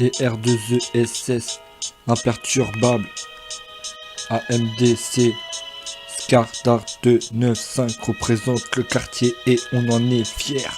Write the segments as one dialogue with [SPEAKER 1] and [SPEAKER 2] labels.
[SPEAKER 1] DR2ESS, imperturbable, AMDC, Skardar 295 représente le quartier et on en est fier.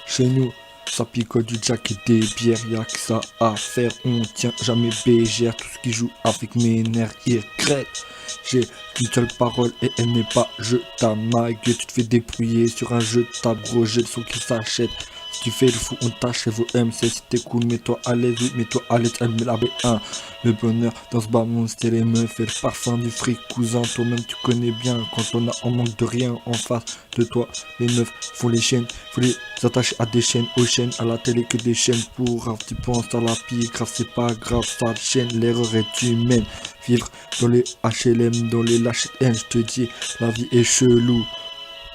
[SPEAKER 1] Chez nous, ça picole du jack et des bières, y'a que ça à faire, on tient jamais bégère. Tout ce qui joue avec mes nerfs, il regrette. J'ai qu'une seule parole et elle n'est pas je ta ma gueule. Tu te fais débrouiller sur un jeu de table, gros, j'ai le son qui s'achète. Si tu fais le fou, on t'achève au MC. Si t'es cool, mets-toi à l'aise, oui, mets-toi à l'aise, elle met la B1. Le bonheur dans ce bas monde, c'était les meufs et le parfum du fric, cousin. Toi-même, tu connais bien quand on a en manque de rien en face de toi. Les meufs font les chaînes, faut les attacher à des chaînes, aux chaînes, à la télé que des chaînes pour un petit peu à la pique. Grave, c'est pas grave, ça chaîne, l'erreur est humaine. Vivre dans les HLM, dans les LHN, je te dis, la vie est chelou.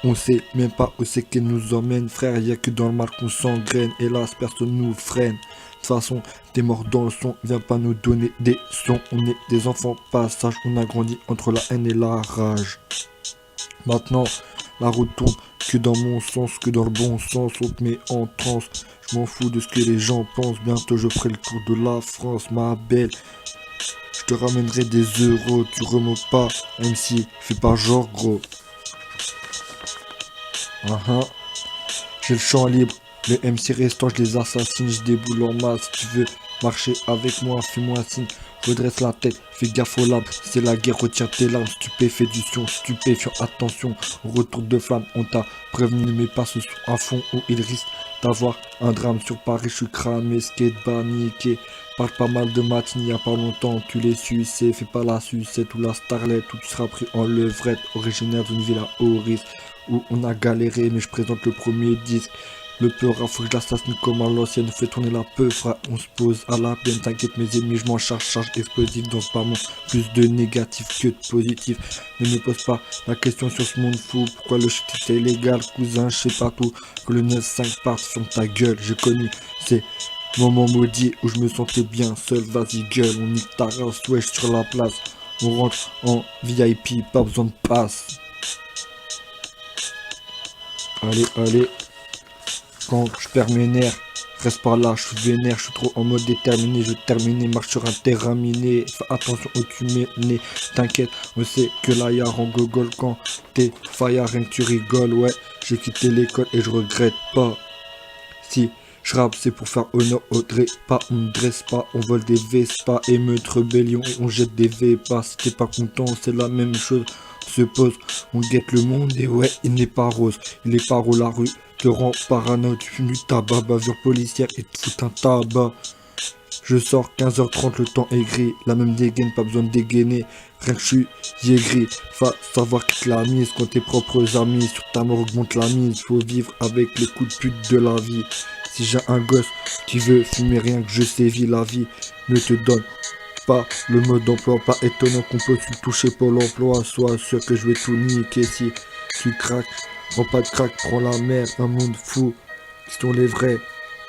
[SPEAKER 1] On sait même pas où c'est qu'elle nous emmène, frère, y'a que dans le mal qu'on s'engraine, hélas personne nous freine. De toute façon, t'es mort dans le son, viens pas nous donner des sons, on est des enfants pas sages, on a grandi entre la haine et la rage. Maintenant, la route tourne que dans mon sens, que dans le bon sens, on te met en transe. Je m'en fous de ce que les gens pensent, bientôt je ferai le tour de la France, ma belle. Je te ramènerai des euros, tu remontes pas, MC, fais pas genre gros. J'ai le champ libre, les MC restants je les assassine, je déboule en masse. Si tu veux marcher avec moi, fais-moi signe, redresse la tête, fais gaffe aux lames. C'est la guerre, retiens tes larmes, stupéfiant, stupéfiant, attention, retour de flamme. On t'a prévenu, ne mets pas ce son à fond ou il risque d'avoir un drame. Sur Paris je suis cramé, skateboard niqué. Parle pas mal de matinée, il y a pas longtemps, tu les sucés, fais pas la sucette ou la starlette, où tu seras pris en levrette, originaire d'une ville à haut risque, où on a galéré, mais je présente le premier disque. Le peur, faut que je l'assassine comme à l'ancienne, fais tourner la peur, frère, on se pose à la peine, t'inquiète mes ennemis, je m'en charge explosif dans ce bas monde, plus de négatif que de positif. Ne me pose pas la question sur ce monde fou, pourquoi le shit est illégal, cousin, je sais pas tout, que le 9-5 parte sur ta gueule, j'ai connu, c'est moment maudit où je me sentais bien seul, vas-y gueule, on nique ta race, wesh sur la place, on rentre en VIP, pas besoin de passe. Allez, quand je perds mes nerfs, reste par là, je suis vénère, je suis trop en mode déterminé, je vais terminer, marche sur un terrain miné, fais attention où tu mets né, t'inquiète, on sait que là y'a en gogol quand t'es fire, rien que tu rigoles, ouais, j'ai quitté l'école et je regrette pas, si je rappe c'est pour faire honneur au pas, on ne dresse pas, on vole des Vespa, émeute, rébellion et on jette des Vépas, si t'es pas content c'est la même chose, on se pose, on guette le monde et ouais il n'est pas rose, il est pas rose la rue, te rend parano, tu fumes du tabac, bavure policière et te fout un tabac. Je sors 15h30, le temps est gris, la même dégaine, pas besoin de dégainer, rien que je suis aigri, va savoir qui te l'a mise, quand tes propres amis, sur ta mort augmente la mise, faut vivre avec les coups de pute de la vie. Si j'ai un gosse qui veut fumer rien que je sévis, la vie ne te donne pas le mode d'emploi, pas étonnant qu'on peut se toucher pour l'emploi, sois sûr que je vais tout niquer si tu craques, prends pas de crack, prends la mer, un monde fou, qui sont les vrais.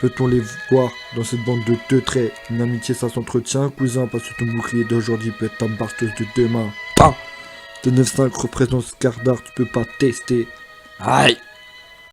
[SPEAKER 1] Peut-on les voir dans cette bande de deux traits? Une amitié ça s'entretient, cousin, parce que ton bouclier d'aujourd'hui peut être ta barsteuse de demain. Ah, de 9-5 représente Skardar, tu peux pas tester. Aïe.